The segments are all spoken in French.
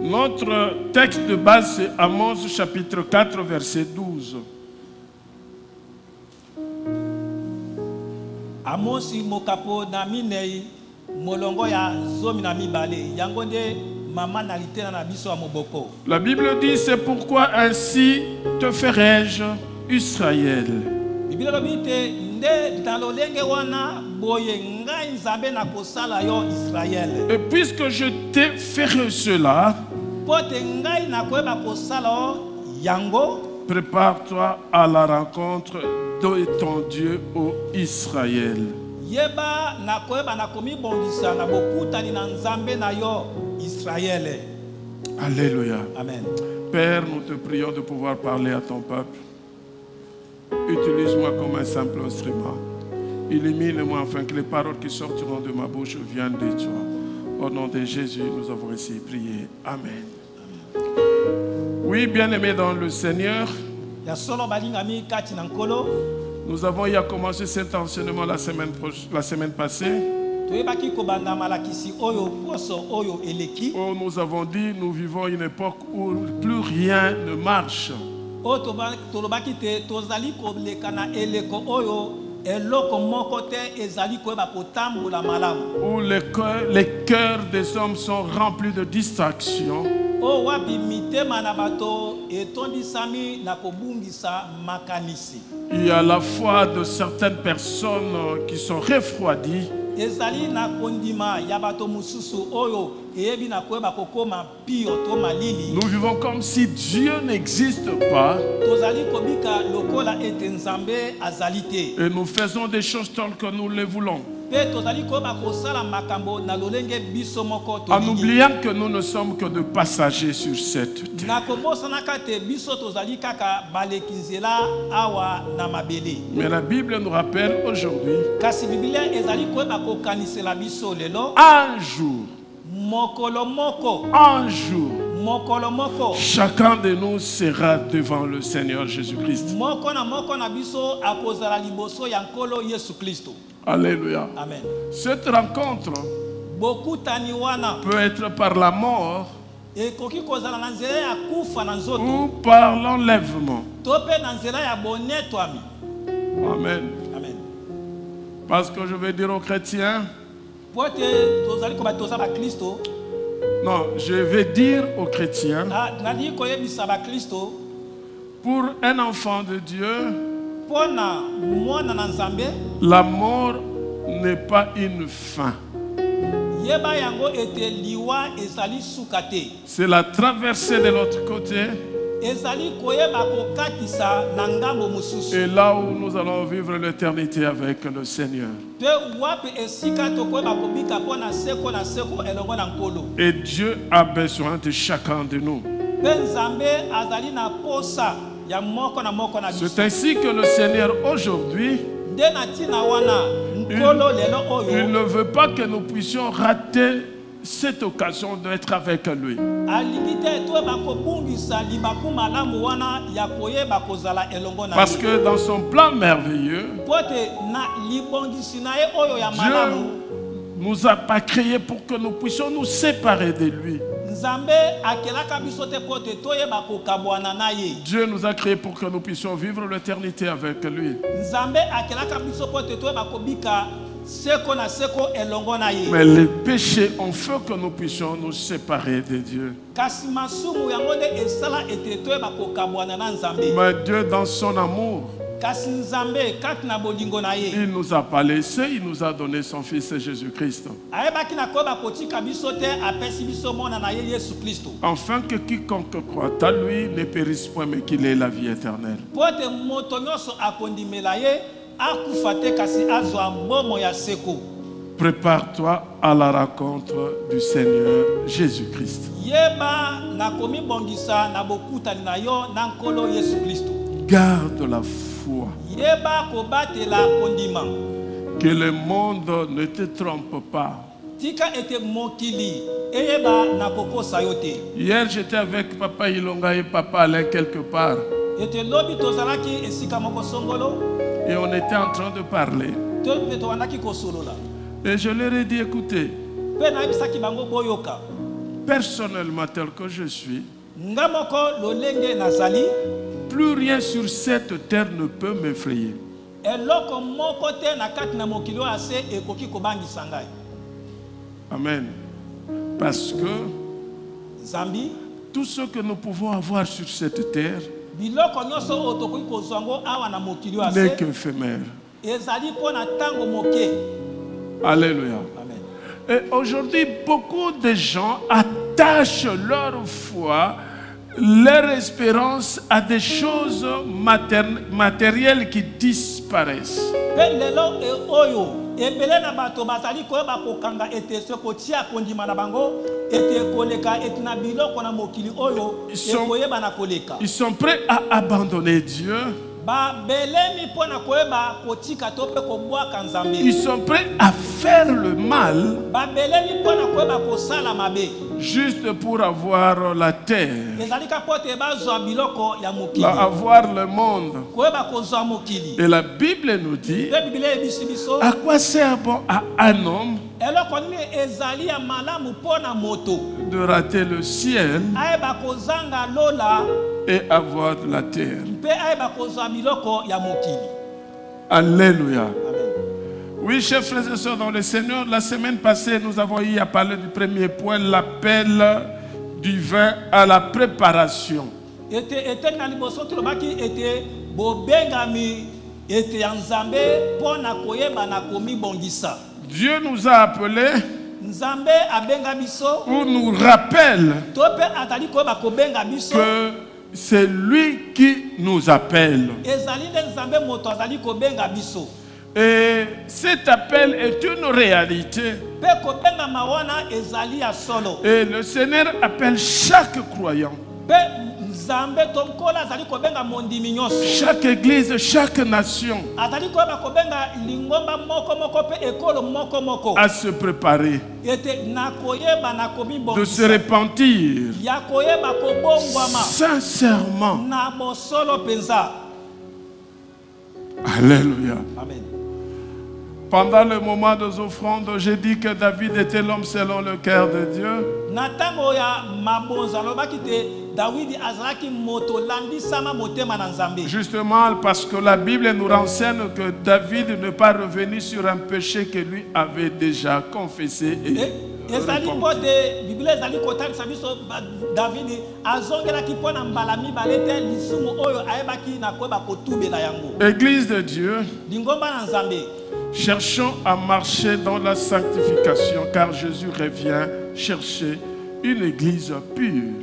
Notre texte de base, c'est Amos chapitre 4, verset 12. Amos mokapo na minei molongo ya zomi na mibale yango nde mama na litena na biso ya moboko. La Bible dit, c'est pourquoi ainsi te ferai-je, Israël. Biblia lobi te nde na lolenge wana boye ngai nzambe na kosala yo Israël. Et puisque je t'ai fait cela, Pote ngai na koyeba kosala yo yango, prépare-toi à la rencontre de ton Dieu, ô Israël. yeba na koyeba na komibongisa na bokutani na nzambe na yo Israël. Alléluia. Amen. Père, nous te prions de pouvoir parler à ton peuple. Utilise-moi comme un simple instrument. Illumine-moi afin que les paroles qui sortiront de ma bouche viennent de toi. Au nom de Jésus, nous avons ainsi prié. Amen. Oui, bien-aimés dans le Seigneur, Ya solo balingami kati na nkolo, nous avons eu à commencer cet enseignement la semaine passée. toyebaki kobanda malakisi oyo poso oyo eleki. Où nous avons dit, nous vivons une époque où plus rien ne marche. O tolobaki te tozali koleka na eleko oyo eloko moko te ezali koyeba kotambola malamu. Où les cœurs des hommes sont remplis de distractions. O wapi mitema na bato etondisami na kobungisa makanisi. Il y a la foi de certaines personnes qui sont refroidies. Ezali na kondima ya bato mususu oyo eyebi na koyeba kokoma pio to malili. Nous vivons comme si Dieu n'existe pas. Tozali kobika lokola ete nzambe azali te. Et nous faisons des choses telles que nous les voulons. Pe tozali koyeba kosala makambo na lolenge biso moko En tolingi. oubliant que nous ne sommes que de passagers sur cette terre. Na kobosanaka te biso tozali kaka baleki nzela awa na mabele. Mais la Bible nous rappelle aujourd'hui, Kasi Biblia ezali koyeba kokanisela biso lelo un jour, mokolo moko, un jour, mokolo moko, chacun de nous sera devant le Seigneur Jésus-Christ. moko na biso akozala liboso ya nkolo Yesu Kristo. Alléluia. Amen. Cette rencontre Bokutani wana peut être par la mort ekoki kozala na nzela ya kufa na nzoto ou par l'enlèvement. to pe na nzela ya bonetwami. Amen. Amen. Parce que je vais dire aux chrétiens, Pote tozali koba toza ba Kristo, non, je vais dire aux chrétiens, nali koyebisa ba Kristo pour un enfant de Dieu, pona mwana na nzambe la mort n'est pas une fin. yeba yango ete liwa ezali sukate. C'est la traversée de l'autre côté. Ezali koyeba kokatisa na ngambo mususu. Et là où nous allons vivre l'éternité avec le Seigneur. Pe wapi esika to koyeba kobika pona seko na seko elongo na nkolo. Et Dieu a besoin de chacun de nous. Pe nzambe azali na posa ya moko na biso. C'est ainsi que le Seigneur aujourd'hui, Nde na tina wana nkolo lelo il oyo ne veut pas que nous puissions rater cette occasion d'être avec lui. alingi te toyeba kobungisa libaku malamu wana ya koyeba kozala elongo na Parce que dans son plan merveilleux, pote na libongisi na ye oyo ya Dieu malamu ne nous a pas créés pour que nous puissions nous séparer de lui. nzambe akelaka biso te pote toyeba kokabwana na ye. Dieu nous a créés pour que nous puissions vivre l'éternité avec lui. Nzambe akelaka biso pote toyeba kobika seko na seko elongo na ye. Mais les péchés ont fait que nous puissions nous séparer de Dieu. Kasi masumu yango nde esala ete toyeba kokabwana na nzambe. Mais Dieu, dans son amour, Kasi nzambe kati na bolingo na ye il ne nous a pas laissés, il nous a donné son Fils Jésus-Christ. ayebaki na koyeba kotika biso te apesi biso mwana na ye Yesu Kristo. Afin que quiconque croit à lui ne périsse point, mais qu'il ait la vie éternelle. Po ete moto nyonso akondimela ye akufa te kasi azwa mbomo ya seko. Prépare-toi à la rencontre du Seigneur Jésus-Christ. Yeba na komibongisa na bokutani na yo na nkolo Yesu Kristo. Garde la foi. Yeba kobatela kondima. Que le monde ne te trompe pas. Tika ete mokili eyeba na kokosa yo te. Hier, j'étais avec Papa Ilonga et Papa Alain quelque part. Ete lobi tozalaki esika moko songolo. Et on était en train de parler. Te toandaki kosolola. Et je leur ai dit, écoutez, Pe na ebisaki bango boyoka. personnellement tel que je suis, nga moko lolenge nazali, plus rien sur cette terre ne peut m'effrayer. eloko moko te na kati na mokili oyo ase ekoki kobangisa ngai. Amen. Parce que Zambi, tout ce que nous pouvons avoir sur cette terre biloko nyonso oyo tokoki kozwa ngo awa na mokili oyo n'est ase qu'éphémère. ezali mpo na ntango moke. Alléluia. Amen. Et aujourd'hui, beaucoup de gens attachent leur foi, leur espérance à des choses matérielles qui disparaissent. Pe lelo oyo ebele na bato bazali koyeba kokanga ete soko tia kondima na bango ete koleka ete na biloko na mokili oyo ekoyeba na koleka. Ils sont prêts à abandonner Dieu. Babelemi mpo na koyeba kotika to pe kobwaka nzambe. Ils sont prêts à faire le mal Babelemi mpo na koyeba kosala mabe. juste pour avoir la terre, Ezali ka pote bazwa biloko ya mokili. avoir le monde. Koyeba kozwa mokili. Et la Bible nous dit, Pe Biblia ebisi biso à quoi sert bon à un homme eloko nini ezali ya malamu mpo na moto de rater le ciel ayeba kozanga lola et avoir de la terre? mpe ayeba kozwa biloko ya mokili. Alléluia. Amen. Oui, chers frères et sœurs dans le Seigneur, la semaine passée, nous avons eu à parler du premier point, l'appel du vin à la préparation. Ete na liboso tulobaki ete bobengami ete ya nzambe mpo na koyeba na komibongisa. Dieu nous a appelés Nzambe abenga biso ou nous rappelle to pe atali koyeba kobenga biso que c'est lui qui nous appelle. ezali nde nzambe moto azali kobenga biso. Et cet appel est une réalité. Pe kobengama wana ezali ya solo. Et le Seigneur appelle chaque croyant, Pe nzambe tonkola azali kobenga mondimi nyonso. chaque église, chaque nation Azali koyeba kobenga lingomba moko moko pe ekolo moko moko. à se préparer, Ete na koyeba na de se komibongisa. repentir Ya koyeba kobongwama sincèrement. na bosolo penza. Alléluia. Amen. Pendant le moment des offrandes, j'ai dit que David était l'homme selon le cœur de Dieu. Na tango ya mabonza lobaki te Dawidi azalaki moto landisama motema na nzambe. Justement parce que la Bible nous renseigne que David n'est pas revenu sur un péché que lui avait déjà confessé et ezali repenti. pote Biblia ezali kotalisa biso Davidi azongelaki mpo na mbala mibale te lisumu oyo ayebaki na koyeba kotubela yango. Église de Dieu, Lingomba na nzambe. cherchons à marcher dans la sanctification car Jésus revient chercher une église pure.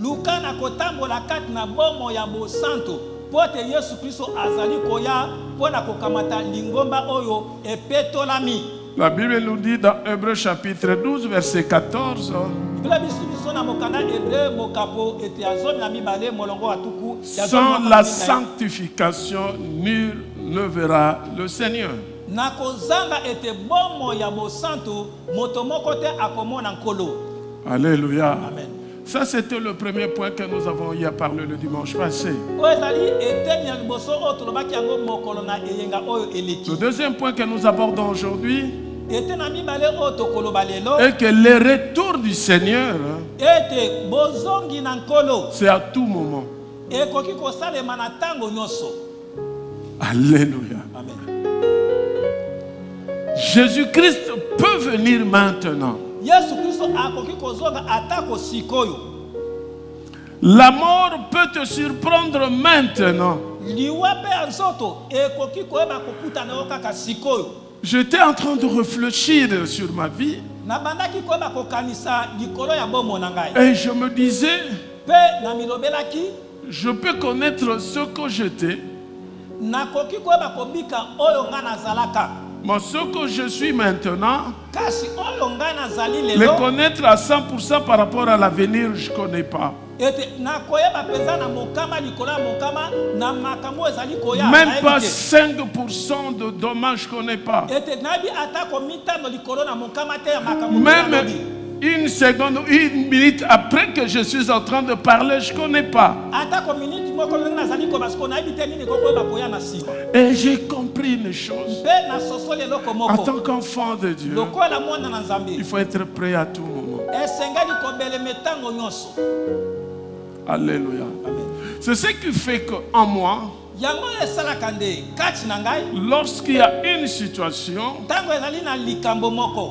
Luka na kotambola kati na bomo ya bosanto pote Yesu Kristo azali koya mpo na kokamata lingomba oyo epetolami. La Bible nous dit dans Hébreux chapitre 12 verset 14, Biblia biso biso na mokanda Hébreu mokapo ete azomi na mibale molongo atuku ya sans zomi la na sanctification, nul ne verra le Seigneur. na kozanga ete bomo ya bosanto moto moko te akomona nkolo. Alléluia. Amen. Ça, c'était le premier point que nous avons eu à parler le dimanche passé. Oyo ezali eteni ya liboso oyo tolobaki yango mokolo na eyenga oyo eleki. Le deuxième point que nous abordons aujourd'hui Ete na mibale oyo tokoloba lelo est que le retour du Seigneur, ete bozongi na nkolo c'est à tout moment. ekoki kosalema na ntango nyonso. Alléluia. Amen. Jésus-Christ peut venir maintenant. Yesu Kristo akoki kozonga atako sikoyo. La mort peut te surprendre maintenant. Liwa pe ya nzoto ekoki koyeba kokutana yo kaka sikoyo. J'étais en train de réfléchir sur ma vie Nabandaki koyeba kokanisa likolo ya bomo na ngai. et je me disais, Pe na milobelaki je peux connaître ce que j'étais, nakoki koyeba kobika oyo ngai nazalaka. mais ce que je suis maintenant, Kasi oyo ngai nazali le lelo connaître à 100% par rapport à l'avenir, je ne connais pas. ete nakoyeba penza na mokama likolo ya mokama na makambo ezali koya. Même pas nayebi te. 5% de dommages, je ne connais pas. Ete nayebi atako mitano likolo na mokama te ya makambo Même nayebi. une seconde, une minute après que je suis en train de parler, je ne connais pas. Atako minute moko ndenge nazali ko parce que nayebi te nini kokoyeba koya na sima. Et j'ai compris une chose. Pe na soso leloko En moko. tant qu'enfant de Dieu, Lokola mwana na nzambe. il faut être prêt à tout moment. Alléluia. C'est ce qui fait qu'en moi, lorsqu'il y a une situation,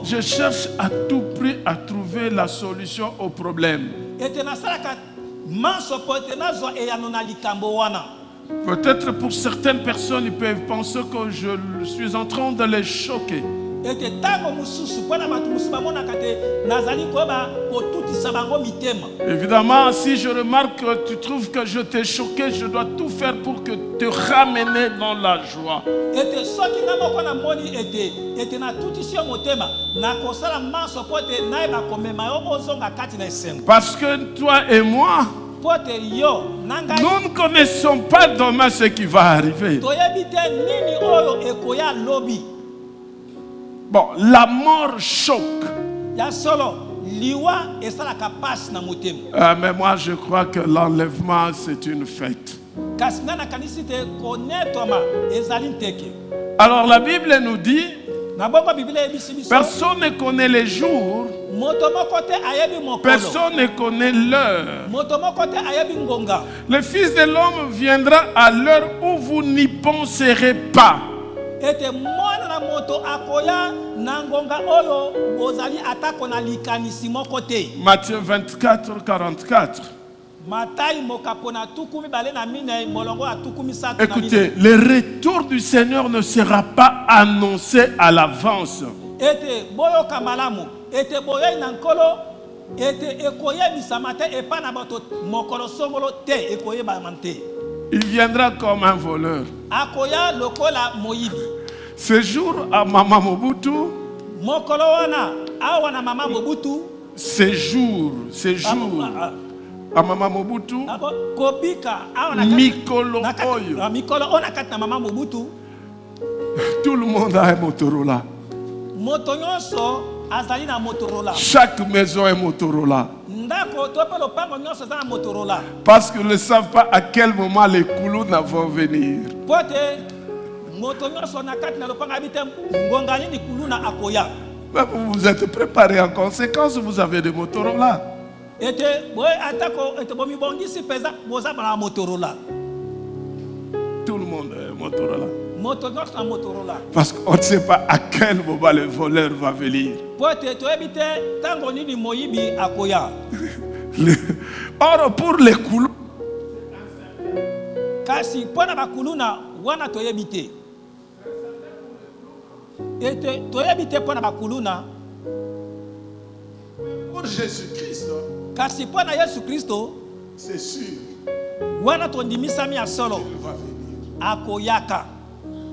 je cherche à tout prix à trouver la solution au problème. Peut-être pour certaines personnes, ils peuvent penser que je suis en train de les choquer. Évidemment, si je remarque que tu trouves que je t'ai choqué, je dois tout faire pour que te ramener dans la joie. Parce que toi et moi, nous ne connaissons pas demain ce qui va arriver. Bon, la mort choque. Mais moi je crois que l'enlèvement c'est une fête. Alors la Bible nous dit, personne ne connaît les jours, personne ne connaît l'heure. Le Fils de l'homme viendra à l'heure où vous n'y penserez pas. Matthieu 24, 44. Écoutez, le retour du Seigneur ne sera pas annoncé à l'avance. Il viendra comme un voleur. Ce jour à Maman Mobutu, ce jour à Maman Mobutu, Mikolo Oyo, tout le monde a un Motorola. Chaque maison est Motorola. Parce qu'ils ne savent pas à quel moment les Koulouna vont venir. Vous êtes préparés en conséquence, vous avez des Motorola. Tout le monde est Motorola. Parce qu'on ne sait pas à quel moment le voleur va venir. Or, pour les Koulou, pour Jésus-Christ, c'est sûr qu'il va venir.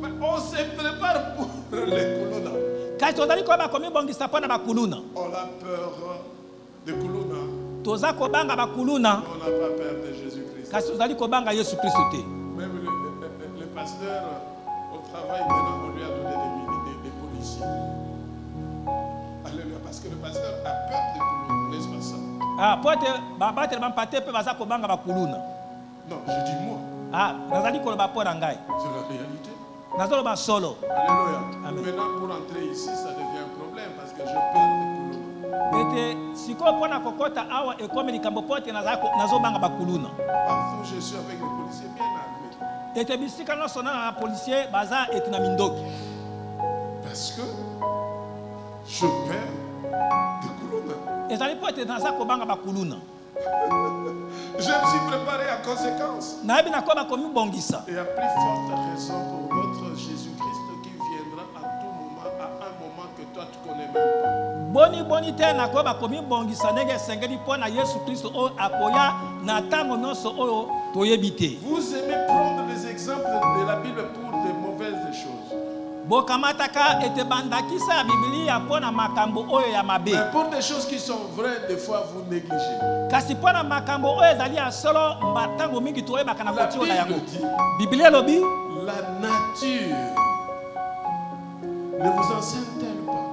Mais on se prépare pour les Koulouna. On a peur de Koulouna. On n'a pas peur de Jésus-Christ. Même le pasteur au travail, maintenant, on lui a donné des policiers. Alléluia. Parce que le pasteur a peur de Koulouna, n'est-ce pas ça? Non, je dis moi. C'est la réalité. Alléluia. Maintenant, pour entrer ici, ça devient un problème parce que je perds des Koulouna. Partout, je suis avec les policiers bien armés. Parce que je perds des Koulouna. Je me suis préparé en conséquence. Et à plus forte raison pour notre Jésus-Christ qui viendra à tout moment, à un moment que toi tu connais même pas. Vous aimez prendre les exemples de la Bible pour de mauvaises choses. Mais pour des choses qui sont vraies, des fois vous négligez. La Bible dit, la nature ne vous enseigne-t-elle pas?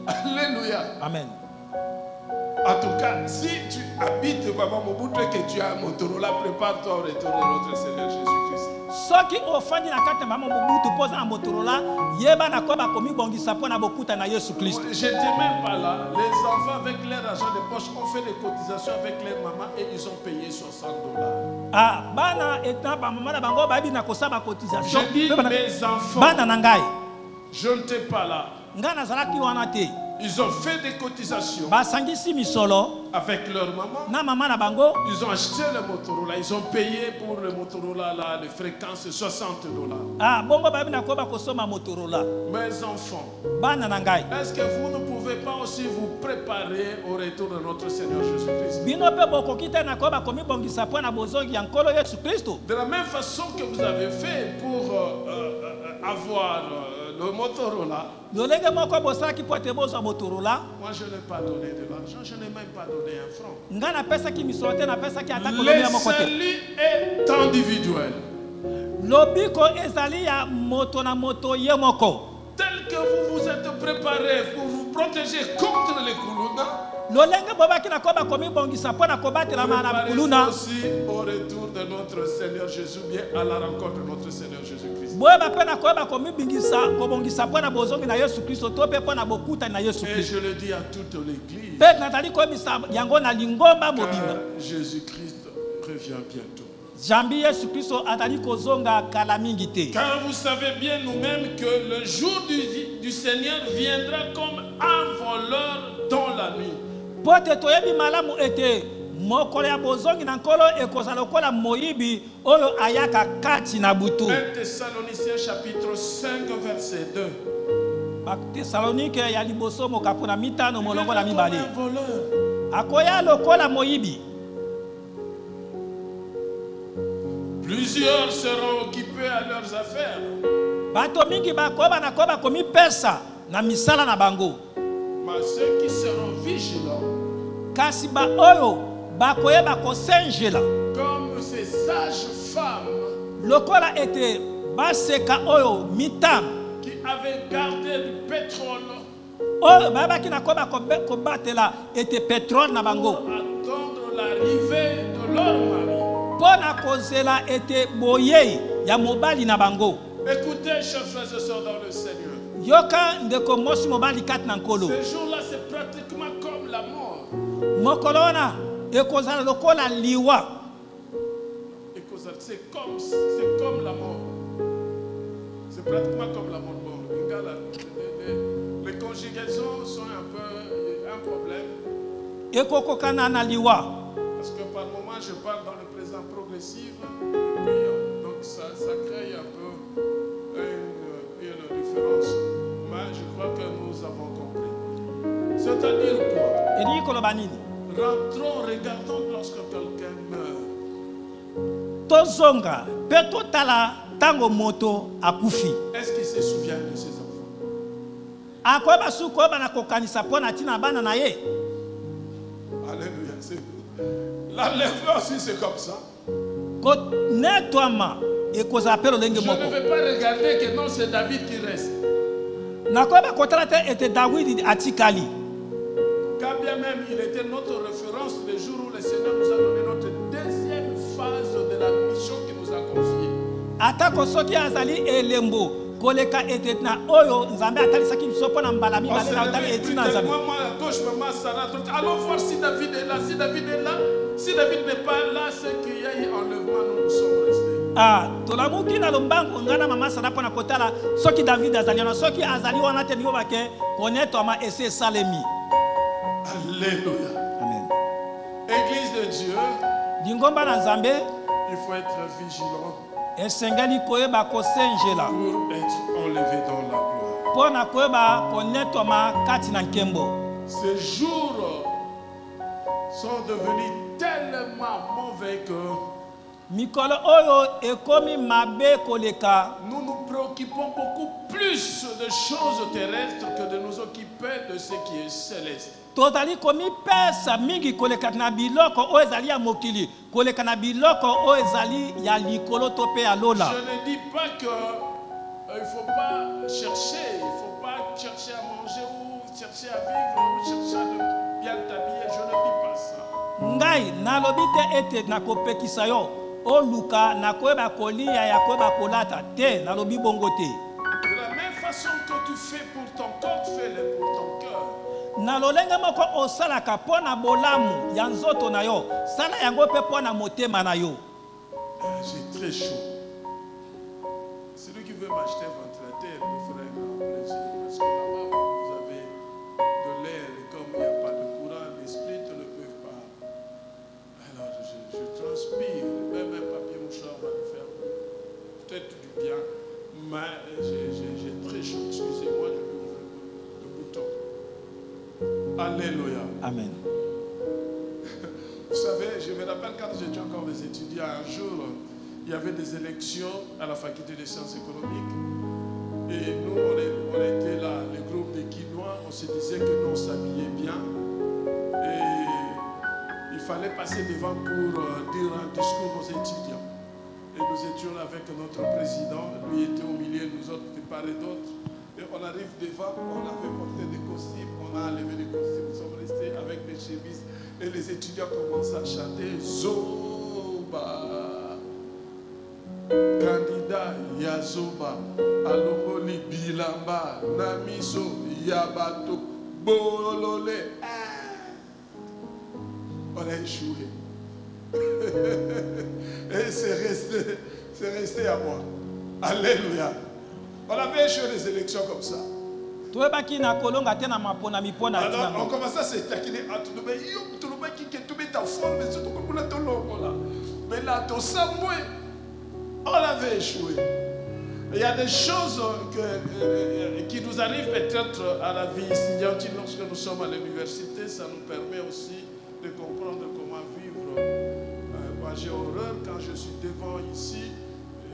Alléluia. Amen. En tout cas, si tu habites Maman Mobutu et que tu as un Motorola, prépare-toi au retour de notre Seigneur Jésus-Christ. soki ofandi na kati mama mobutu poza na Motorola yeba na ko ba komi bongisa pona bokuta na Yesu Christ. J'étais même pas là. Les enfants avec leur argent de poche ont fait des cotisations avec leur maman et ils ont payé $60. Ah bana eta ba mama na bango ba bi na kosaba cotisation. Je dis mes enfants. Bana na ngai. Je n'étais pas là. Ngana zalaki wana te. Ils ont fait des cotisations avec leur maman. Na mama na bango. Ils ont acheté le Motorola. Ils ont payé pour le Motorola là, de fréquence $60. Ah, bongo babi na ko ba kosoma Motorola. Mes enfants, bana na ngai. Est-ce que vous ne pouvez pas aussi vous préparer au retour de notre Seigneur Jésus-Christ? Bino pe bokokita na ko ba komi bongisa pona bozongi ya nkolo Yesu Kristo. De la même façon que vous avez fait pour avoir le Motorola. Moi je n'ai pas donné de l'argent, je n'ai même pas donné un franc. Le salut est individuel. Tel que vous vous êtes préparé pour vous protéger contre les koulouna, préparez-vous aussi au retour de notre Seigneur Jésus, bien à la rencontre de notre Seigneur Jésus-Christ. Et je le dis à toute l'Église, car Jésus-Christ revient bientôt. Car vous savez bien nous-mêmes que le jour du Seigneur viendra comme un voleur dans la nuit. 1 Thessaloniciens chapitre 5 verset 2. Thessalonique ya liboso mokapo na mitano molongo na mibale. Akoya lokola moyibi. Plusieurs seront occupés à leurs affaires. Bato mingi bakoba na koba komi pesa na misala na bango. Mais ceux qui seront vigilants, kasi ba oyo bakoye bakosengela comme ces sages femmes lokola ete baseka oyo mitam qui avaient gardé du pétrole oyo babaki na koba kobatela ete pétrole na bango pour attendre l'arrivée de leur mari. Pona kozela ete boye ya mobali na bango. Écoutez, chers frères et sœurs dans le Seigneur. Yoka ndeko mosi mobali kat na nkolo. Ce jour-là, c'est pratiquement comme la mort. Mokolona ekozala lokola liwa. C'est comme la mort. C'est pratiquement comme la mort. Les conjugaisons sont un peu un problème. Ekokokana na liwa. Parce que par moment, je parle dans le présent progressif. Et puis, donc ça crée un peu une différence. Mais je crois que nous avons compris. C'est-à-dire quoi? Rentrons, regardons lorsque quelqu'un meurt. Tozonga, peto tala tango moto akufi. Est-ce qu'il se souvient de ses enfants? Akoba sukoba na kokanisa pona tina bana na ye. Alléluia. L'enlèvement aussi c'est comme ça. Je ne vais pas regarder que non c'est David qui reste. Quand bien même il était notre référence le jour où le Seigneur nous a donné notre deuxième phase de la mission qu'il nous a confiée. Allons voir si David est là. Si David est là, si David n'est pas là, c'est qu'il y a eu enlèvement, nous sommes restés. Ah, tolamuki na lombango ngana mama sana pona kotala soki David azaliana soki azali wana te niyo bake connaître ma ese salemi. Alléluia. Amen. Église de Dieu, Dingomba na Nzambe, il faut être vigilant. Esengeli koyeba kosenjela pour être enlevé dans la gloire. Pona koyeba connaître ma kati na nkembo. Ces jours sont devenus tellement mauvais que mikolo oyo ekomi mabe koleka. Nous nous préoccupons beaucoup plus de choses terrestres que de nous occuper de ce qui est céleste. Totali komi pesa mingi koleka na biloko o ezali ya mokili koleka na biloko o ezali ya likolo to pe ya lola. Je ne dis pas que il faut pas chercher, il faut pas chercher à manger ou chercher à vivre ou chercher à bien t'habiller, je ne dis pas ça. Ngai na lobite ete na kopekisa yo oluka na koyeba kolia ya koyeba kolata te na lobi bongo te. De la même façon que tu fais pour ton corps, fais-le pour ton cœur. Na lolenge moko osalaka po na bolamu ya nzoto na yo, sala yango pe po na motema na yo. J'ai très chaud. Celui qui veut m'acheter un ventilateur me ferait un grand plaisir. Parce que là-bas, vous avez de l'air et comme il n'y a pas de courant, les splits ne peuvent pas. Alors je transpire. Même un papier mouchoir va me faire peut-être du bien. Mais j'ai très chaud. Excusez-moi, je vais ouvrir le bouton. Alléluia. Amen. Vous savez, je me rappelle quand j'étais encore des étudiants, un jour, il y avait des élections à la faculté des sciences économiques. Et nous, on était là, le groupe des Quinois, on se disait que nous, on s'habillait bien. Et il fallait passer devant pour dire un discours aux étudiants. Et nous étions avec notre président, lui était au milieu, nous autres de part et d'autre. Et on arrive devant, on avait porté des costumes, on a enlevé les costumes, nous sommes restés avec des chemises. Et les étudiants commencent à chanter Zoba. Candidat Yazoba. Alomoli Bilamba. Namiso Yabato. Bololé. On a échoué. Et c'est resté à moi. Alléluia. On avait échoué les élections comme ça. Alors on commençait à se taquiner. Mais là, on avait échoué. Il y a des choses qui nous arrivent peut-être à la vie étudiante lorsque nous sommes à l'université. Ça nous permet aussi de comprendre comment vivre. Moi, j'ai horreur quand je suis devant ici.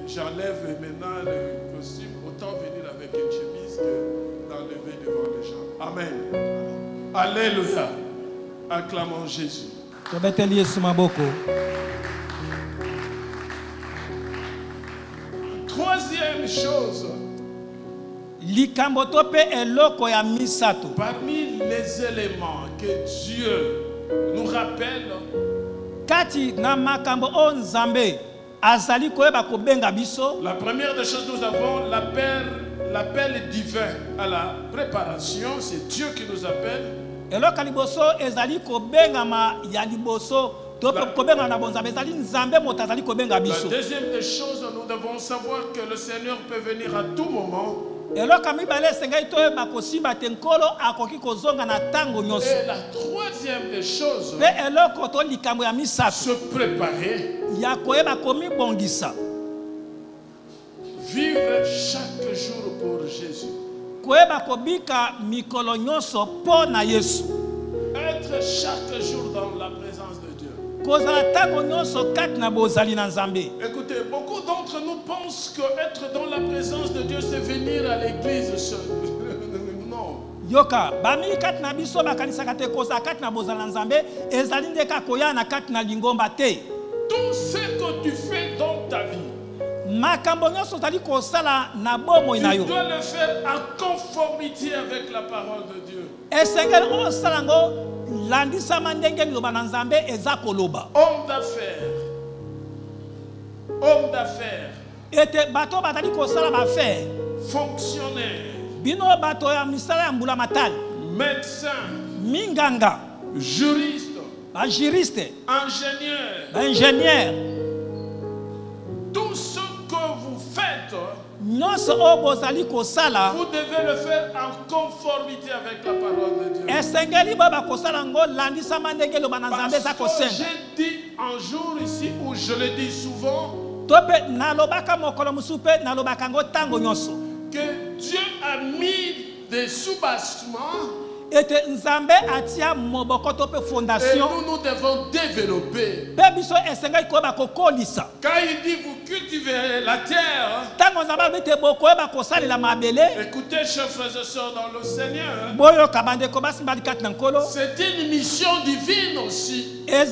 J'enlève maintenant le costume. Autant venir avec une chemise que d'enlever devant les gens. Amen. Alléluia. Acclamons Jésus. Troisième chose. Parmi les éléments que Dieu nous rappelle, la première des choses, nous avons l'appel divin à la préparation. C'est Dieu qui nous appelle. La deuxième des choses, nous devons savoir que le Seigneur peut venir à tout moment. Et la troisième des choses, se préparer. Vivre chaque jour pour Jésus. Être chaque jour dans la présence de Dieu. Écoutez, beaucoup d'entre nous pensent que être dans la présence de Dieu, c'est venir à l'église seul. Non. Tout ce que tu fais dans ta vie, tu dois le faire en conformité avec la parole de Dieu. Homme d'affaires, fonctionnaire, médecin, juriste, ingénieur. Tout ce que vous faites, vous devez le faire en conformité avec la parole de Dieu. Parce que j'ai dit un jour ici, où je le dis souvent, que Dieu a mis des soubassements. Et nous devons développer. Quand il dit vous cultivez la terre, écoutez, chers frères et sœurs dans le Seigneur, c'est une mission divine aussi. Le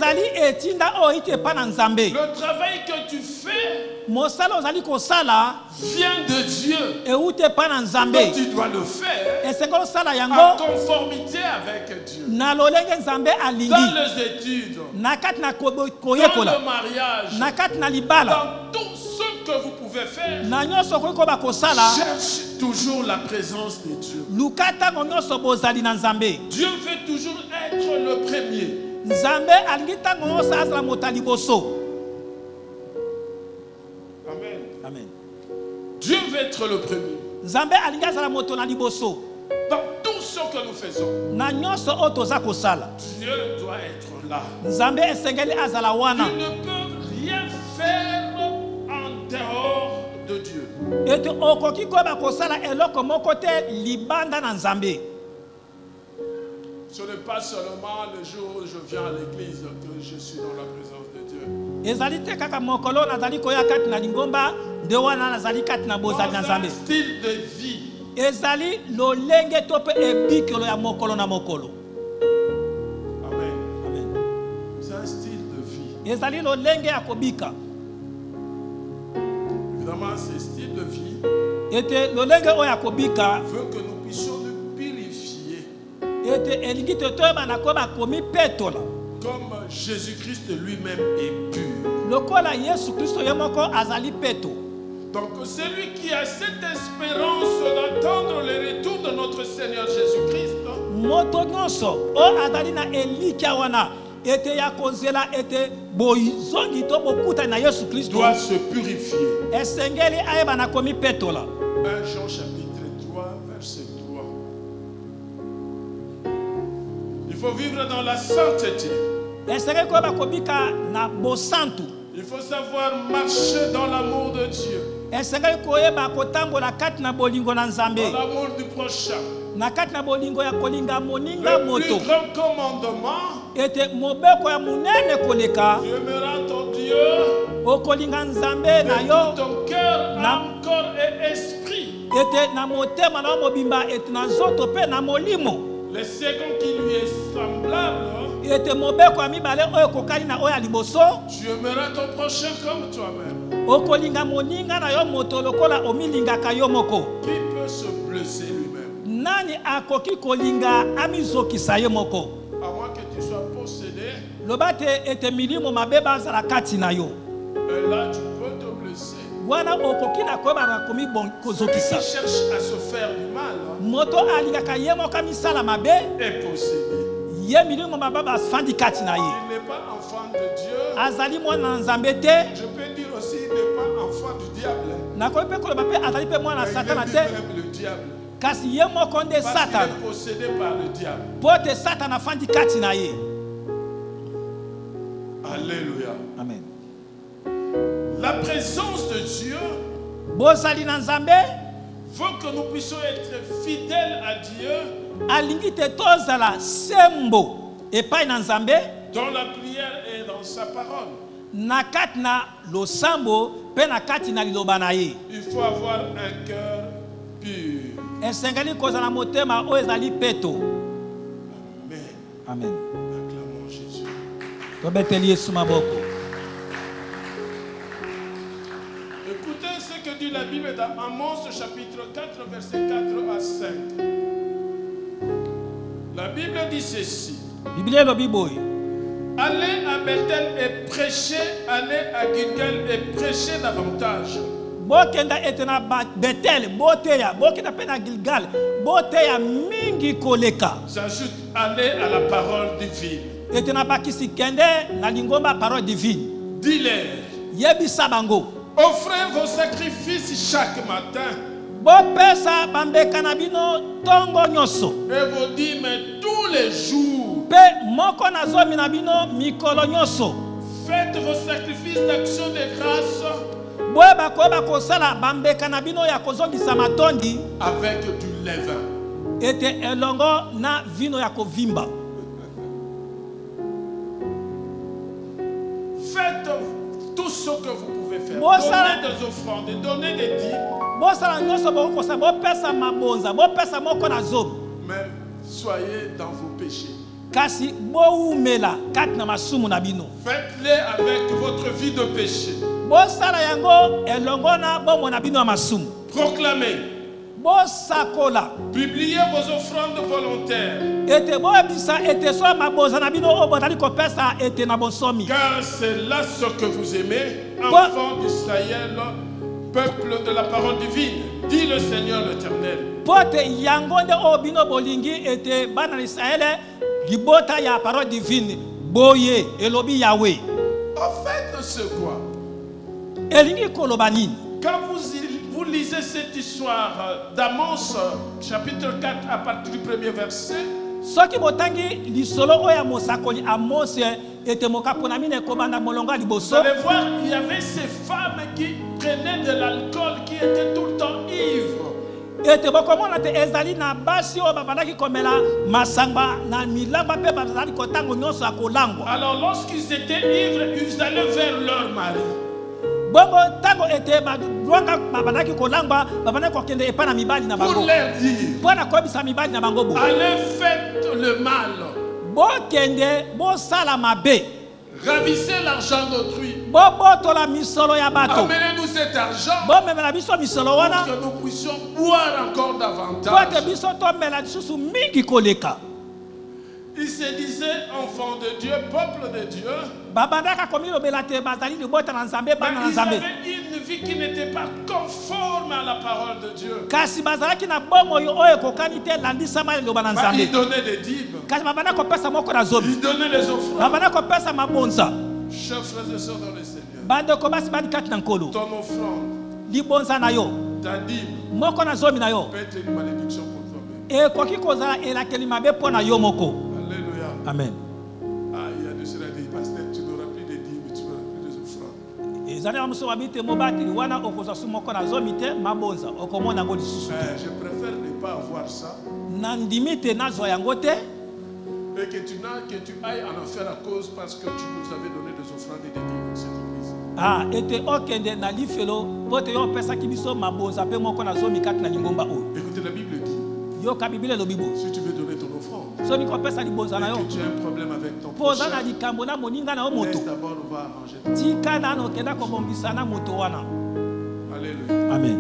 travail que tu fais, mosala ozali kosala vient de Dieu. eute pa na nzambe Donc tu dois le faire esengeli osala en yango conformité avec Dieu. na lolenge nzambe Dans alingi les études, na kati na dans koyekola le mariage, na kati na libala dans tout ce que vous pouvez faire, na nyonso okoki koba kosala cherche toujours la présence de Dieu. luka ntango nyonso bozali na nzambe Dieu veut toujours être le premier. nzambe alingi ntango nyonso azala moto ya liboso. Amen. Amen. Dieu veut être le premier. nzambe alingi azala moto na liboso Dans tout ce que nous faisons, na nyonso oyo toza kosala Dieu doit être là. nzambe esengeli azala wana Tu ne peux rien faire en dehors de Dieu. ete okoki koyeba kosala eloko moko te libanda na nzambe. Ce n'est pas seulement le jour où je viens à l'église que je suis dans la présence de Dieu. ezali te kaka mokolo nazali koya kati na lingomba nde wana nazali kati na bozali na Dans nzambe. un style de vie. ezali lolenge to mpe ebikelo ya mokolo na mokolo. Amen. Amen. C'est un style de vie. ezali lolenge ya kobika Évidemment, ce style de vie ete lolenge oyo ya kobika veut que nous puissions nous purifier ete elingi te toyeba na koyeba komipetola comme Jésus-Christ lui-même est pur. lokola yesu kristo ye moko azali peto. Donc celui qui a cette espérance d'attendre le retour de notre Seigneur Jésus-Christ moto nyonso oyo azali na elikya wana ete ya kozela ete bozongi to bokutani na yesu kristo doit se purifier. esengeli ayeba na komipetola. 1 Jean chapitre 3 verset 3. Il faut vivre dans la sainteté. esengeli koyeba kobika na bosantu. Il faut savoir marcher dans l'amour de Dieu, esengeli koyeba kotambola kati na bolingo na dans nzambe l'amour du prochain. na kati na bolingo ya kolinga moninga Le moto plus grand commandement, ete mobeko ya monene koleka tu aimeras ton Dieu okolinga nzambe de na tout yo ton cœur, Na- âme, corps et esprit. ete na motema na yo mobimba ete na nzoto mpe na molimo. Le second qui lui est semblable, ete mobeko ya mibale oyo ekokani na oyo ya liboso tu aimeras ton prochain comme toi-même. okolinga moninga na yo moto lokola omilingaka yo moko. Qui peut se blesser lui-même? nani akoki kolinga amizokisa ye moko? À moins que tu sois possédé, loba te ete milimo mabe bazala kati na yo et là tu peux te blesser. wana okoki na koyeba na komi Celui kozokisa. qui cherche à se faire du mal moto alingaka ye moko misala mabe est possédé. ye milimo mabe bafandi kati na ye Il n'est pas enfant de Dieu. azali mwana na nzambe te. Je peux dire aussi il n'est pas enfant du diable. nakoki mpe koloba mpe azali mpe mwana na Mais satana il est te lui-même le diable. kasi ye moko nde Parce satana qu'il est possédé par le diable. mpo te satana afandi kati na ye. Alléluia. Amen. La présence de Dieu bozali na nzambe veut que nous puissions être fidèles à Dieu alingi te tozala sembo epai na nzambe dans la prière et dans sa parole. na kati na losambo mpe na kati na liloba na ye. Il faut avoir un cœur pur. esengeli kozala motema oyo ezali peto. Amen. Amen. Acclamons Jésus. tobeteli yesu maboko. Écoutez ce que dit la Bible dans Amos chapitre 4 verset 4 à 5. La Bible dit ceci. biblia elobi boye Allez à Bethel et prêchez, allez à Gilgal et prêchez davantage. bokenda ete na betel boteya bokenda mpe na gilgal boteya mingi koleka. J'ajoute, allez à la parole divine. ete na bakisi kende na lingomba parole divine. Dis-leur, yebisa bango offrez vos sacrifices chaque matin bopesa bambeka na bino ntongo nyonso et vos dîmes tous les jours. mpe moko na zomi na bino mikolo nyonso. Faites vos sacrifices d'action de grâce boyeba koyeba kosala bambeka na bino ya kozongisa matondi avec du levain. ete elongo na vino ya kovimba. Faites tout ce que vous pouvez faire. Bon, ça- Donnez des offrandes, donnez des dîmes, bosala nyonso bokokosala bopesa mabonza bopesa moko na zomi mais soyez dans vos péchés. kasi bowumela kati na masumu na bino. Faites-les avec votre vie de péché. bosala yango elongona bomona bino masumu. Proclamez. Bosakola. Publiez vos offrandes volontaires. Ete boebisa ete so maboza na bino obotali kopesa ete na bonsomi. Car c'est là ce que vous aimez, enfants d'Israël, peuple de la parole divine, dit le Seigneur l'Éternel. Pote yangonde obino bolingi ete bana Israël libota ya parole divine boye elobi Yahweh. En fait, c'est quoi? Elingi kolobani. Quand vous lisez cette histoire d'Amos, chapitre 4, à partir du premier verset, soki botangi lisolo oya mosakoli Amos ete mokapona mine kobanda molonga liboso. Vous allez voir, il y avait ces femmes qui prenaient de l'alcool, qui étaient tout le temps ivres. Ete bokomona te ezali na basi o babandaki komela masanga na milamba pe bazali kotango nyonso akolangwa. Alors lorsqu'ils étaient ivres, ils allaient vers leur mari. Bongo tango ete badwanga babandaki kolangwa babandaki kokende epana mibali na bango. Pour leur dire, Pona kobisa mibali na bango bo. allez faites le mal. Bokende bosala mabe. Ravissez l'argent d'autrui. Bobotola misolo ya bato. Amenez-nous cet argent Bomemela biso misolo wana. pour que nous puissions boire encore Pote davantage. biso tomela lisusu mingi koleka. Ils se disaient enfants de Dieu, peuple de Dieu. Babandaka komilobela te bazali libota na nzambe Mais bana na ils nzambe. avaient une vie qui n'était pas conforme à la parole de Dieu. Kasi bazalaki na bomo oyo kokani te landisama liloba na nzambe. Ils donnaient des dîmes. Kasi babanda kopesa moko na zomi. Ils donnaient les offrandes. Babanda kopesa mabonza. Chers frères et sœurs dans le Seigneur, Bande kobasi bandi kati na nkolo. ton offrande, Libonza na yo. ta dîme, Moko na zomi na yo. peut être une malédiction pour toi-même. Ekoki kozala elakeli mabe mpo na yo moko. Alléluia. Amen. Ah, il y a de cela dit, pasteur, tu n'auras plus de dîmes, tu n'auras plus des offrandes. Ezali na muso babite mobateli wana okozwa su moko na zomi te mabonza okomona ngo lisusu te. Je préfère ne pas avoir ça Na ndimi te nazwa yango te. et que tu ailles en enfer à cause parce que tu nous avais donné des offrandes et des dîmes dans cette église. Ah, ete okende na lifelo pote yo opesaki biso mabonza mpe moko na zomi kati na lingomba oyo. Écoutez, la Bible dit, Yoka Biblia elobi bo. si tu veux donner ton offrande, Soki kopesa libonza na et yo. que tu as un problème avec ton Poza na prochain, likambo na moninga na yo moto. laisse d'abord, on va arranger ton. Tika nano okenda kobongisa na moto wana. Alléluia. Amen.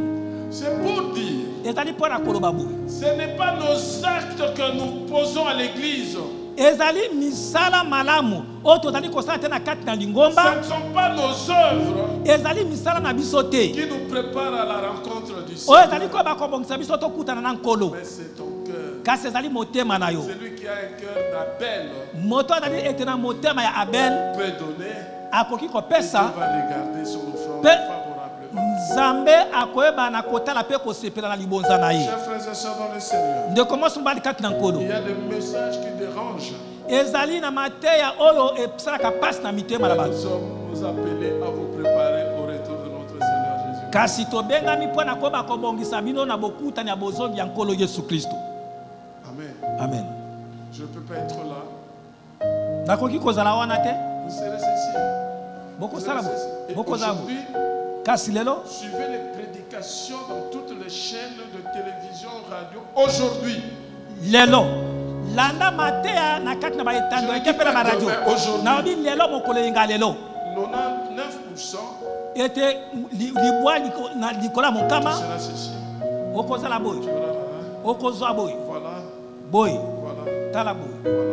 C'est pour dire, Ezali mpo na koloba boye. ce n'est pas nos actes que nous posons à l'église. Ezali misala malamu oyo tozali kosala te na kati na Ce lingomba. ne sont pas nos œuvres Ezali misala na biso te. qui nous préparent à la rencontre du Oyo ezali Seigneur. koyeba kobongisa biso tokutana na nkolo. Mais c'est ton cœur. Kasi ezali motema na yo. Celui qui a un cœur d'Abel Moto azali ete na motema ya Abel peut donner. akoki Et Dieu kopesa. va regarder son offrande Pe- favorablement. Nzambe akoyeba na kotala mpe kosepela na libonza na ye. Chers frères et sœurs dans le Seigneur, Ndeko mosi mobali kati na nkolo. il y a des messages qui dérangent. Ezali na mateya oyo esalaka pasi na mitema na Nous bato. sommes appelés à vous préparer au retour de notre Seigneur Jésus. Kasi tobengami mpo na koyeba kobongisa bino na bokutani ya bozongi ya nkolo Yesu Kristo. Amen. Amen. Je ne peux pas être là. Nakoki kozala wana te. Vous serez ceci. Bokosala bo. Et Bokozala bo. aujourd'hui, Kasi lelo suivez les prédications dans toutes les chaînes de télévision, radio. Aujourd'hui, lelo landa mateya na kati na baetando Je eke mpe na baradio. mais aujourd'hui. Naobi lelo mokolo yenga lelo. 99% Ete libwa na likola ya mokama sera ceci. okozala boye. Tu verras là. Okozwa boye. Voilà, Boye. voilà, Tala boye. voilà.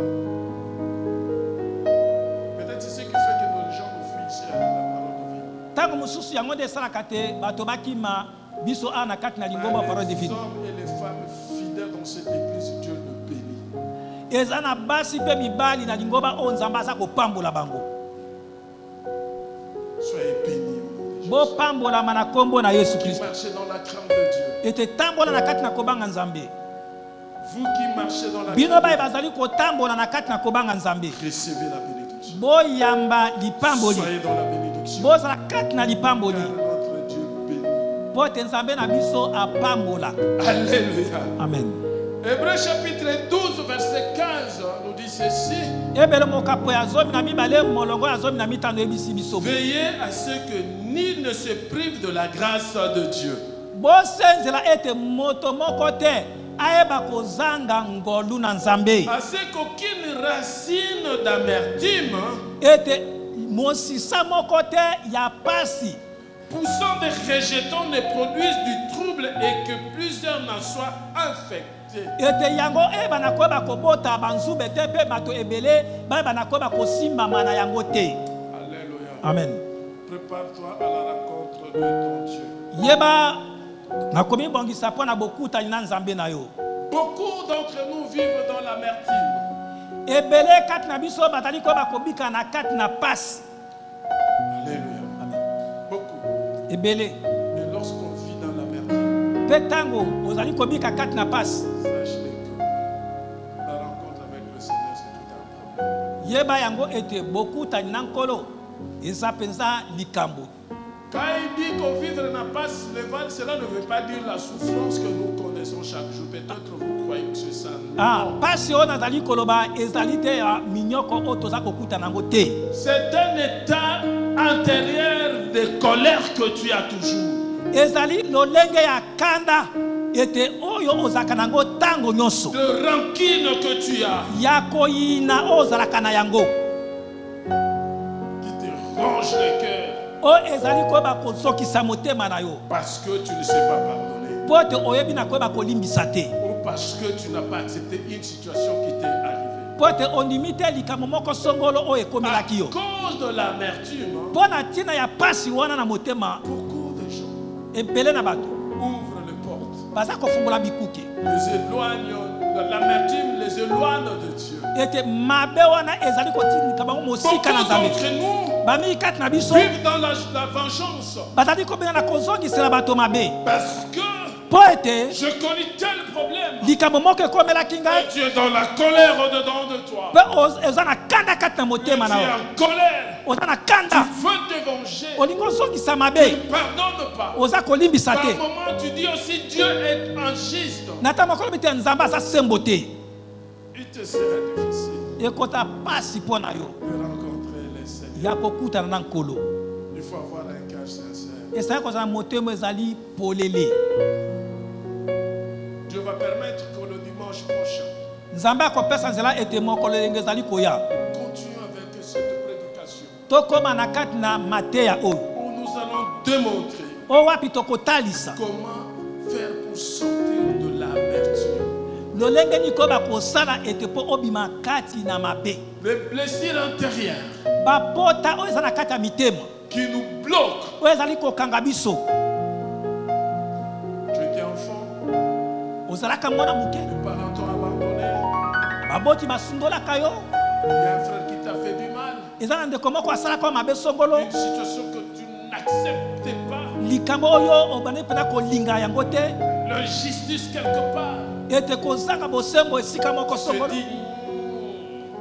Peut-être c'est ce qui fait que nos gens nous fuient ici à la parole de vie. Tango mosusu yango nde esalaka te bato bakima biso awa na kati na lingomba parole Les divine. hommes et les femmes fidèles dans cette église, Dieu le bénit. Eza na basi mpe mibali na lingomba oyo nzambe aza kopambola bango. Soyez bénis. au nom de Jésus. Bopambolama na kombo na Yesu Qui Kristo. marchez dans la crainte de Dieu. Ete tambola na kati na kobanga nzambe. Vous qui marchez dans la Bino crainte baye de bazali kotambola na kati na kobanga nzambe. Dieu, recevez la bénédiction. Boyamba lipamboli. Soyez dans la bénédiction. Bozala kati na lipamboli. Car notre Dieu bénit. Po ete nzambe na biso apambola. Alléluia. Amen. Hébreux chapitre 12, verset 15 nous dit ceci. Ebele mokapo ya zomi na mibale molongo ya zomi na mitano ebisi biso. Veillez à ce que nul ne se prive de la grâce de Dieu. Bosenzela ete moto moko te ayeba kozanga ngolu na nzambe. À ce qu'aucune racine d'amertume Ete mosisa moko te ya pasi poussant des rejetons ne produisent du trouble et que plusieurs n'en soient infectés. ete yango bana koyeba kobota banzube te mpe bato ebele bana koyeba kosimbama na yango te. Alléluia. Amen. Prépare-toi à la rencontre de ton Dieu. Yeba nakomi bongisa mpo na bokutani na nzambe na yo. Beaucoup d'entre nous vivent dans l'amertume. Ebele kati na biso batali koyeba kobika na kati na pasi. Alléluia. Amen. Beaucoup. Ebele. Et lorsqu'on vit dans l'amertume, Pe tango ozali kobika kati na pasi. sache-le que la rencontre avec le Seigneur, c'est tout un problème. Yeba yango ete bokutani na nkolo eza penza likambo. Quand il dit qu'on vivre n'a pas le val, cela ne veut pas dire la souffrance que nous connaissons chaque jour. Peut-être vous croyez que c'est ça. Non. Pasi oyo nazali koloba ezali te ya minyoko oyo toza kokutana yango te. C'est un état intérieur de colère que tu as toujours. Ezali lolenge ya kanda ete oyo ozalaka nango tango nyonso. De rancune que tu as. Ya koyina oyo ozalaka na yango. Qui te ronge le cœur. Oyo ezali koyeba kozokisa motema na yo. Parce que tu ne sais pas pardonner. Po ete oyebi na koyeba kolimbisa te. Ou parce que tu n'as pas accepté une situation qui t'est arrivée. Po ete ondimi te likambo moko songolo oyo À ekomelaki yo. cause de l'amertume, Mpo na ntina ya pasi wana na motema beaucoup de gens ebele na bato ouvrent les portes, baza kofungola bikuke. les éloignent, l'amertume les éloigne de Dieu. Ete mabe wana ezali kotindika bango mosika na Beaucoup nzambe. d'entre nous Bami kati na biso vivent dans la vengeance bazali kobenga na kozongisela bato mabe. parce que Po ete je connais tel problème likambo moko ekomelaki et ngai tu es dans la colère au-dedans de toi. mpe oza na kanda kati na Tu es motema na yo. en colère, Oza na tu kanda veux te venger, olingi ozongisa tu ne mabe pardonnes pas. oza kolimbisa Par te. moment, tu dis aussi Dieu est injuste. Na ntango makolobi te nzambe aza sembo te. Il te sera difficile Ekota pasi mpo na yo de rencontrer les Seigneurs. ya kokutana na nkolo. Il faut avoir un cœur sincère. Esali kozala motema ezali polele. Dieu va permettre que le dimanche prochain, Nzambe akopesa nzela ete mokolo elenge ezali koya. continue avec cette prédication Tokoma na kati na mateya oyo. où nous allons démontrer O wapi tokotalisa. comment faire pour sortir de l'amertume. Lolenge nini koyeba kosala ete mpo obima kati na mabe. Les blessures intérieures Bapota oyo eza na kati ya mitema qui nous bloquent. oyo ezali kokanga biso. Tu étais enfant, Ozalaka mwana moke les parents t'ont abandonné, baboti basundolaka yo. il y a un frère qui t'a fait du mal, Eza na ndeko moko asalaka yo mabe songolo. une situation que tu n'acceptais pas, Likambo oyo obandi mpena kolinga yango te. l'injustice quelque part. Ete kozanga bosembo esika moko Je songolo. dis,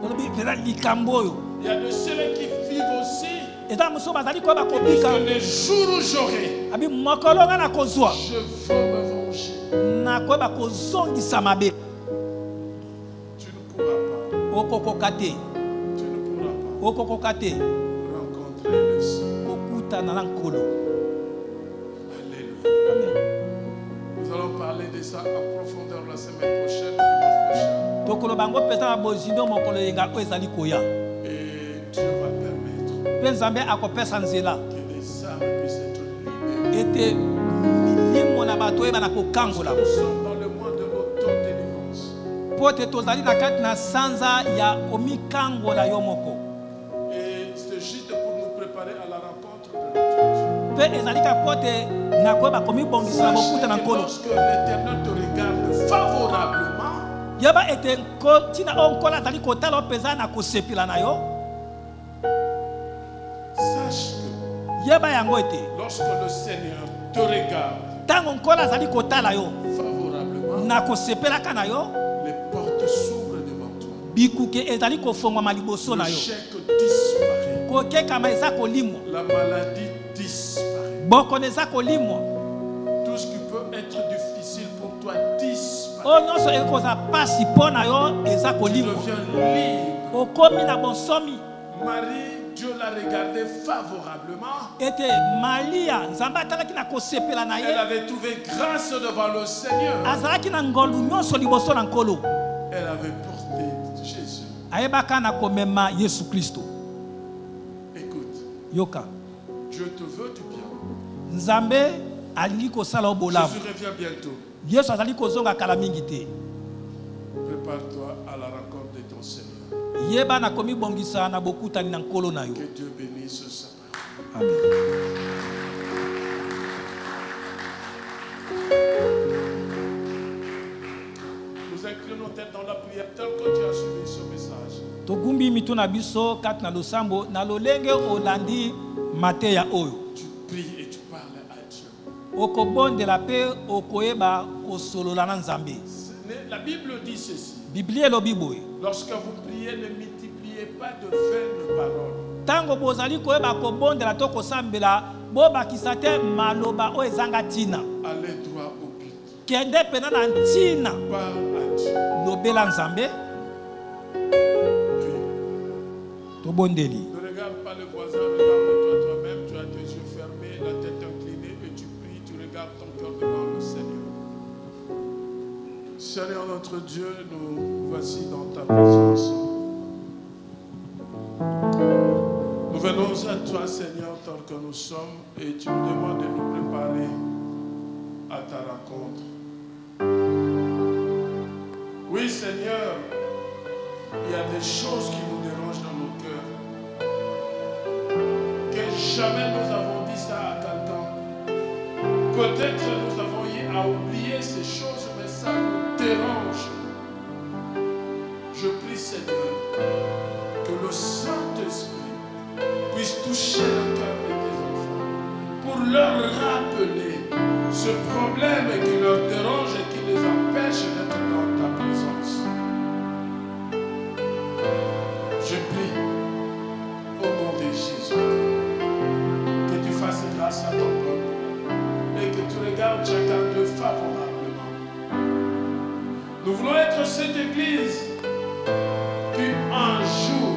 Olobi mpena likambo oyo. il y a de ceux qui vivent aussi. Eza mosusu bazali koyeba Parce kobika. que les jours où j'aurai, Abi mokolo nga na kozwa. je veux me venger. Na koyeba kozongisa mabe. Tu ne pourras pas, Okokoka te. tu ne pourras pas Okokoka te. rencontrer le Seigneur. Kokutana na nkolo. Alléluia. Amen. Nous allons parler de ça en profondeur la semaine prochaine, dimanche prochain. Tokoloba yango mpenza na bozindo mokolo yenga oyo ezali koya. Et Dieu va permettre Mpe nzambe akopesa nzela que les âmes puissent être libérées. ete milimo na bato oyeba na kokangola. Nous sommes dans le mois de l'autodélivrance. Po ete tozali na kati na sanza ya komikangola yo moko. Et c'est juste pour nous préparer à la rencontre de notre Dieu. Mpe ezali ka po ete na koyeba komibongisa na Sache bokuta na que nkolo. lorsque l'Éternel te regarde favorablement, Yeba ete ntina oyo nkolo azali kotala mpenza na kosepela na yo. sache que Yeba yango ete lorsque le Seigneur te regarde ntango nkolo azali kotala yo favorablement, na kosepelaka na yo, les portes s'ouvrent devant toi. bikuke ezali kofongwama liboso Le na yo. chèque disparaît. Kokekama eza kolimwa. La maladie disparaît. Bokono eza kolimwa. Tout ce qui peut être difficile pour toi disparaît. Oyo nyonso ekozala pasi mpo na yo eza Tu kolimwa. deviens libre. Okomi na bonsomi. Marie, Dieu l'a regardé favorablement. Ete Malia nzambe atalaki na kosepela na Elle ye. avait trouvé grâce devant le Seigneur. Azalaki na ngolu nyonso liboso na nkolo. Elle avait porté Jésus. Ayebaka na komema Yesu Kristo. Écoute, Yoka. Dieu te veut du bien. Nzambe alingi kosala obolamu. Jésus revient bientôt. Yesu azali kozonga kala mingi te. Prépare-toi à la rencontre de ton Seigneur. Yeba na komi bongisa na bokutani na nkolo na yo. Que Dieu bénisse sa parole. Amen. Nous inclinons nos têtes dans la prière tel que tu as suivi ce message. Togumbi mitu na biso kat na losambo na lolenge olandi mateya oyo. Tu pries et tu parles à Dieu. Okobondela pe okoyeba kosolola na Nzambe. La Bible dit ceci. Biblia elobi boye. Lorsque vous priez, ne multipliez pas de vaines paroles. Tango bozali koyeba kobondela to kosambela bobakisa te maloba o ezanga tina. Allez droit au but. Kende pena na ntina. Parle à Dieu. Lobela Nzambe. Ne regarde pas le voisin, regarde-toi toi-même. Tu as tes yeux fermés, la tête inclinée et tu pries, tu regardes ton cœur devant le Seigneur. Seigneur notre Dieu, nous voici dans ta présence. Nous venons à toi, Seigneur, tel que nous sommes, et tu nous demandes de nous préparer à ta rencontre. Oui, Seigneur, il y a des choses qui nous dérangent dans nos cœurs. Que jamais nous avons dit ça à quelqu'un. Peut-être nous avons eu à oublier ces choses, mais ça nous dérange. Je prie, Seigneur, que le Saint-Esprit puisse toucher le cœur de tes enfants pour leur rappeler ce problème qui leur dérange et qui les empêche d'être dans ta présence. Je prie au nom de Jésus que tu fasses grâce à ton peuple et que tu regardes chacun d'eux favorablement. Nous voulons être cette église qui un jour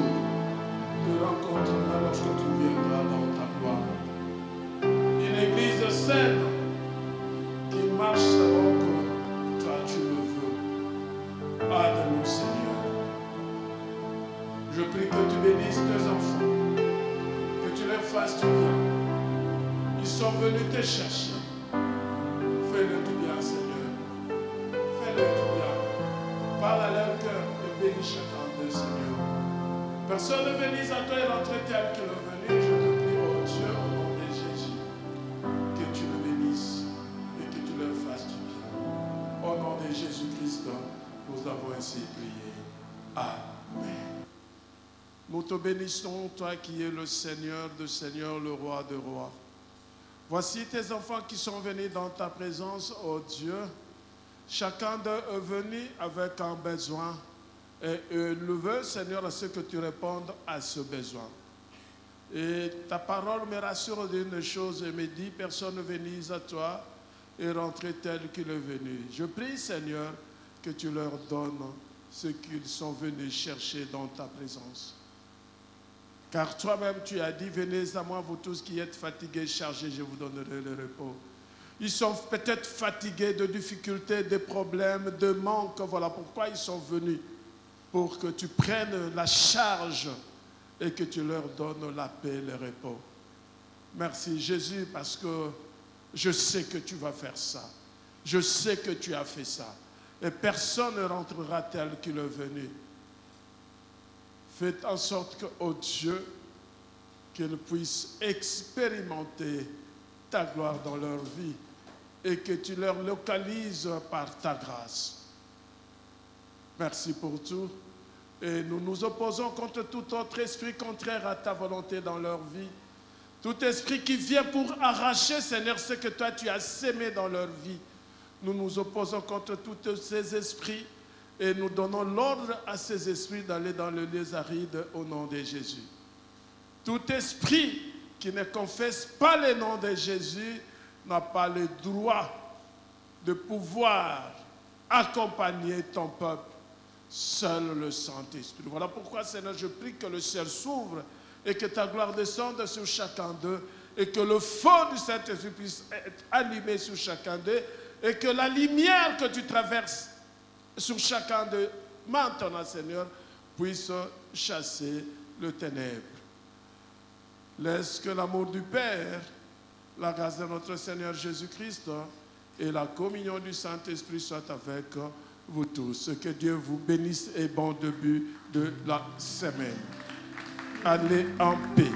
te rencontrera lorsque tu viendras dans ta gloire. Une église saine qui marche selon que toi tu le veux. Aide-nous, Seigneur. Je prie que tu bénisses tes enfants, que tu leur fasses du bien. Ils sont venus te chercher. Fais-le du bien, Seigneur. Fais-le du bien. Parle à leur cœur et bénis chacun d'eux, Seigneur. Personne ne venise à toi et rentre tel qu'il est venu. Je te prie, oh Dieu, au nom de Jésus, que tu le bénisses et que tu leur fasses du bien. Au nom de Jésus-Christ, nous avons ainsi prié. Amen. Nous te bénissons, toi qui es le Seigneur de Seigneurs, le Roi de Rois. Voici tes enfants qui sont venus dans ta présence, ô Dieu. Chacun d'eux est venu avec un besoin. Et le veut, Seigneur, à ce que tu répondes à ce besoin. Et ta parole me rassure d'une chose et me dit, personne ne venise à toi et rentre tel qu'il est venu. Je prie, Seigneur, que tu leur donnes ce qu'ils sont venus chercher dans ta présence. Car toi-même, tu as dit, venez à moi, vous tous qui êtes fatigués, chargés, je vous donnerai le repos. Ils sont peut-être fatigués de difficultés, de problèmes, de manques. Voilà pourquoi ils sont venus. Pour que tu prennes la charge et que tu leur donnes la paix et le repos. Merci Jésus, parce que je sais que tu vas faire ça. Je sais que tu as fait ça. Et personne ne rentrera tel qu'il est venu. Faites en sorte que, oh Dieu, qu'ils puissent expérimenter ta gloire dans leur vie et que tu leur localises par ta grâce. Merci pour tout. Et nous nous opposons contre tout autre esprit contraire à ta volonté dans leur vie. Tout esprit qui vient pour arracher, Seigneur, ce que toi tu as sémé dans leur vie. Nous nous opposons contre tous ces esprits et nous donnons l'ordre à ces esprits d'aller dans le lieu aride au nom de Jésus. Tout esprit qui ne confesse pas le nom de Jésus n'a pas le droit de pouvoir accompagner ton peuple. Seul le Saint-Esprit. Voilà pourquoi, Seigneur, je prie que le ciel s'ouvre et que ta gloire descende sur chacun d'eux et que le feu du Saint-Esprit puisse être allumé sur chacun d'eux et que la lumière que tu traverses sur chacun d'eux maintenant, Seigneur, puisse chasser le ténèbre. Laisse que l'amour du Père, la grâce de notre Seigneur Jésus-Christ et la communion du Saint-Esprit soit avec vous tous. Que Dieu vous bénisse et bon début de la semaine. Allez en paix.